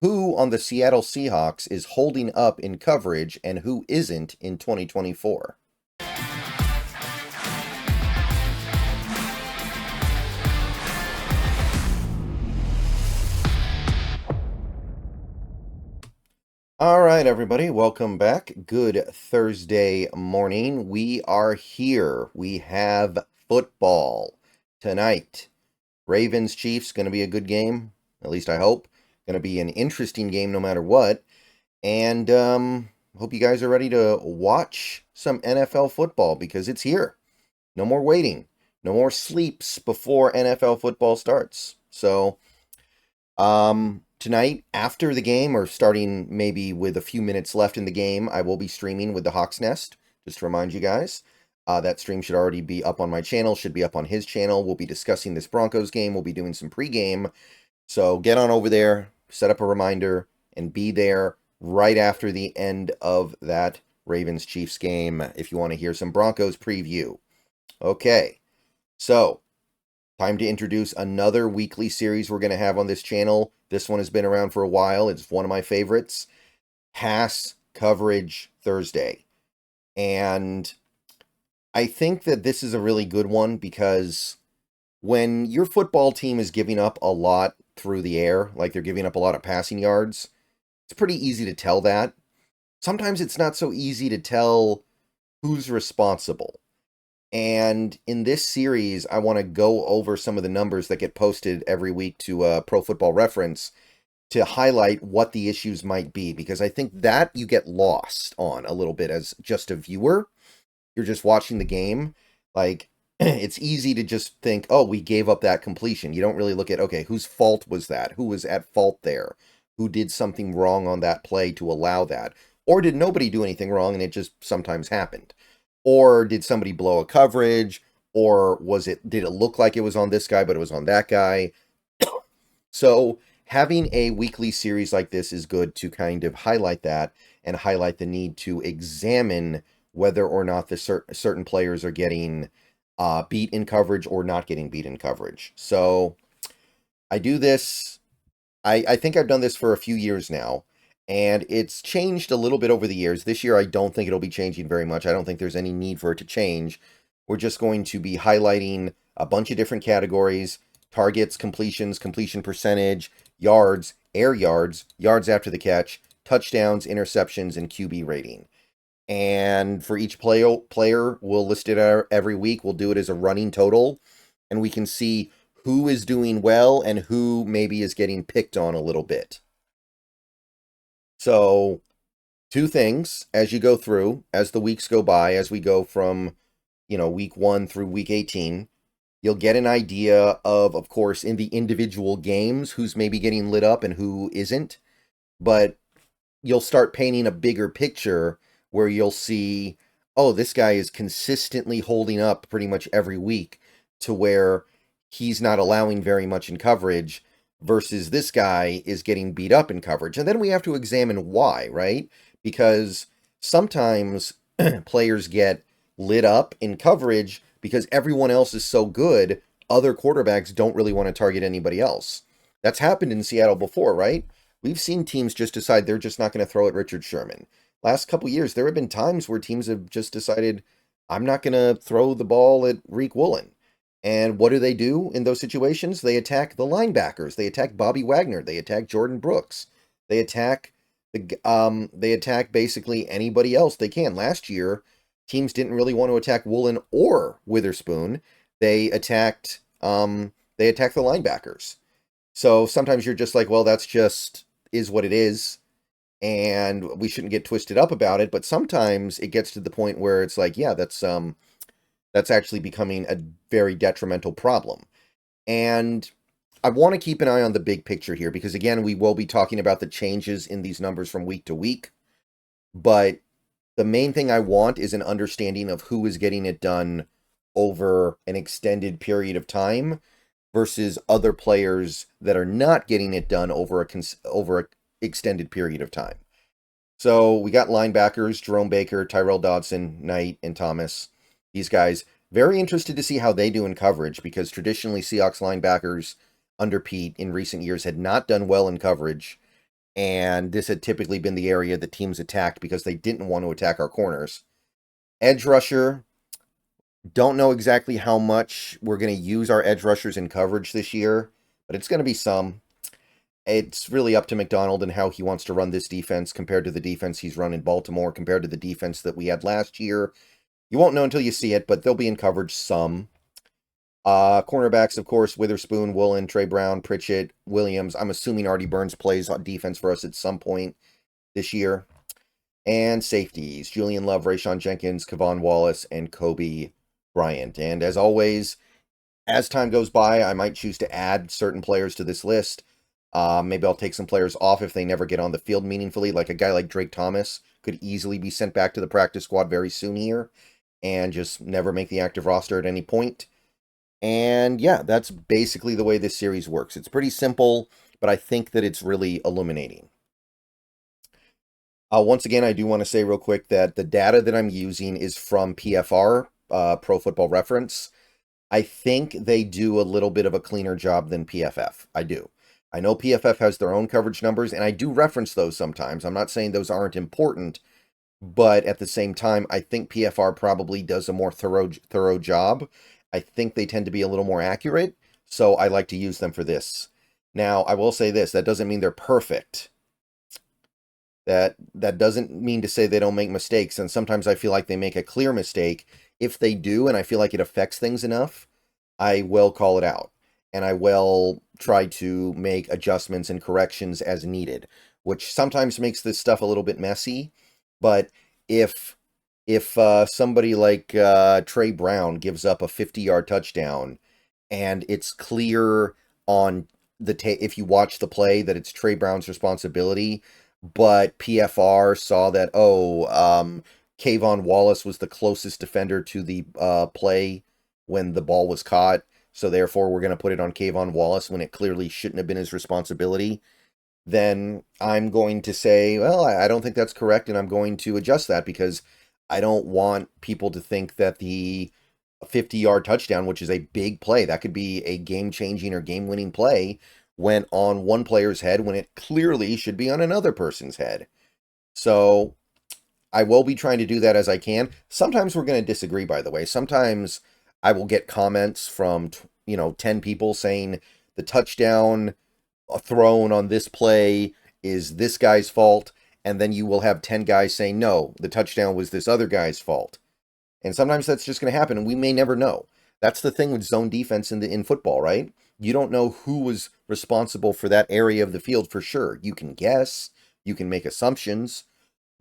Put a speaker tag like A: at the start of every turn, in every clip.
A: Who on the Seattle Seahawks is holding up in coverage and who isn't in 2024? All right, everybody, welcome back. Good Thursday morning. We are here. We have football tonight. Ravens Chiefs, going to be a good game, at least I hope. Going to be an interesting game no matter what. And hope you guys are ready to watch some NFL football because it's here. No more waiting. No more sleeps before NFL football starts. So, tonight, after the game, or starting maybe with a few minutes left in the game, I will be streaming with the Hawk's Nest, just to remind you guys. That stream should already be up on my channel, should be up on his channel. We'll be discussing this Broncos game. We'll be doing some pregame. So get on over there, set up a reminder, and be there right after the end of that Ravens-Chiefs game if you want to hear some Broncos preview. Okay, so time to introduce another weekly series we're going to have on this channel. This one has been around for a while. It's one of my favorites. Pass Coverage Thursday. And I think that this is a really good one because when your football team is giving up a lot through the air, like they're giving up a lot of passing yards, it's pretty easy to tell that. Sometimes it's not so easy to tell who's responsible. And in this series, I want to go over some of the numbers that get posted every week to Pro Football Reference to highlight what the issues might be, because I think that you get lost on a little bit as just a viewer. You're just watching the game. Like, it's easy to just think, oh, we gave up that completion. You don't really look at, okay, whose fault was that? Who was at fault there? Who did something wrong on that play to allow that? Or did nobody do anything wrong and it just sometimes happened? Or did somebody blow a coverage? Or did it look like it was on this guy, but it was on that guy? So having a weekly series like this is good to kind of highlight that and highlight the need to examine whether or not the certain players are getting beat in coverage or not getting beat in coverage. So I do this, I think I've done this for a few years now. And it's changed a little bit over the years. This year, I don't think it'll be changing very much. I don't think there's any need for it to change. We're just going to be highlighting a bunch of different categories: targets, completions, completion percentage, yards, air yards, yards after the catch, touchdowns, interceptions, and QB rating. And for each player, we'll list it every week. We'll do it as a running total, and we can see who is doing well and who maybe is getting picked on a little bit. So, two things as you go through, as the weeks go by, as we go from, week 1 through week 18, you'll get an idea of course, in the individual games, who's maybe getting lit up and who isn't. But you'll start painting a bigger picture where you'll see, oh, this guy is consistently holding up pretty much every week to where he's not allowing very much in coverage, versus this guy is getting beat up in coverage. And then we have to examine why, right? Because sometimes players get lit up in coverage because everyone else is so good, other quarterbacks don't really want to target anybody else. That's happened in Seattle before, right? We've seen teams just decide they're just not going to throw at Richard Sherman. Last couple years, there have been times where teams have just decided, I'm not going to throw the ball at Reek Woolen. And what do in those situations? They attack the linebackers. They attack Bobby Wagner. They attack Jordan Brooks. They attack basically anybody else they can. Last year, teams didn't really want to attack Woolen or Witherspoon. They attacked the linebackers. So sometimes you're just like, well, that's just is what it is, and we shouldn't get twisted up about it. But sometimes it gets to the point where it's like, yeah, that's actually becoming a very detrimental problem. And I want to keep an eye on the big picture here because, again, we will be talking about the changes in these numbers from week to week. But the main thing I want is an understanding of who is getting it done over an extended period of time versus other players that are not getting it done over a extended period of time. So we got linebackers: Jerome Baker, Tyrell Dodson, Knight, and Thomas. These guys, very interested to see how they do in coverage, because traditionally Seahawks linebackers under Pete in recent years had not done well in coverage. and this had typically been the area that teams attacked because they didn't want to attack our corners. Edge rusher, don't know exactly how much we're going to use our edge rushers in coverage this year, but it's going to be some. It's really up to McDonald and how he wants to run this defense compared to the defense he's run in Baltimore, compared to the defense that we had last year. You won't know until you see it, but they'll be in coverage some. Cornerbacks, of course, Witherspoon, Woolen, Trey Brown, Pritchett, Williams. I'm assuming Artie Burns plays on defense for us at some point this year. And safeties, Julian Love, Rayshon Jenkins, Kevon Wallace, and Kobe Bryant. And as always, as time goes by, I might choose to add certain players to this list. Maybe I'll take some players off if they never get on the field meaningfully. Like a guy like Drake Thomas could easily be sent back to the practice squad very soon here and just never make the active roster at any point. And yeah, that's basically the way this series works. It's pretty simple, but I think that it's really illuminating. Once again, I do want to say real quick that the data that I'm using is from PFR, Pro Football Reference. I think they do a little bit of a cleaner job than PFF. I do. I know PFF has their own coverage numbers, and I do reference those sometimes. I'm not saying those aren't important, but at the same time, I think PFR probably does a more thorough job. I think they tend to be a little more accurate, so I like to use them for this. Now, I will say this, that doesn't mean they're perfect. That doesn't mean to say they don't make mistakes, and sometimes I feel like they make a clear mistake. If they do, and I feel like it affects things enough, I will call it out, and I will try to make adjustments and corrections as needed, which sometimes makes this stuff a little bit messy, but if somebody like Trey Brown gives up a 50-yard touchdown, and it's clear on the if you watch the play that it's Trey Brown's responsibility, but PFR saw that Kayvon Wallace was the closest defender to the play when the ball was caught, so therefore we're going to put it on Kayvon Wallace when it clearly shouldn't have been his responsibility, then I'm going to say, well, I don't think that's correct, and I'm going to adjust that because I don't want people to think that the 50-yard touchdown, which is a big play, that could be a game-changing or game-winning play, went on one player's head when it clearly should be on another person's head. So I will be trying to do that as I can. Sometimes we're going to disagree, by the way. Sometimes I will get comments from 10 people saying the touchdown thrown on this play is this guy's fault, and then you will have 10 guys saying, no, the touchdown was this other guy's fault. And sometimes that's just going to happen, and we may never know. That's the thing with zone defense in football, right? You don't know who was responsible for that area of the field for sure. You can guess, you can make assumptions,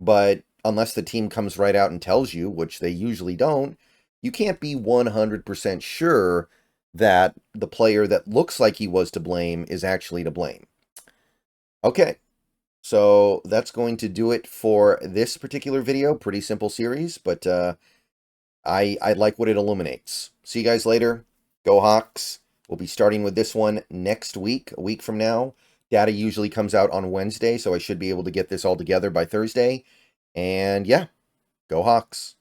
A: but unless the team comes right out and tells you, which they usually don't, you can't be 100% sure that the player that looks like he was to blame is actually to blame. Okay, so that's going to do it for this particular video. Pretty simple series, but I like what it illuminates. See you guys later. Go Hawks. We'll be starting with this one next week, a week from now. Data usually comes out on Wednesday, so I should be able to get this all together by Thursday. And yeah, go Hawks.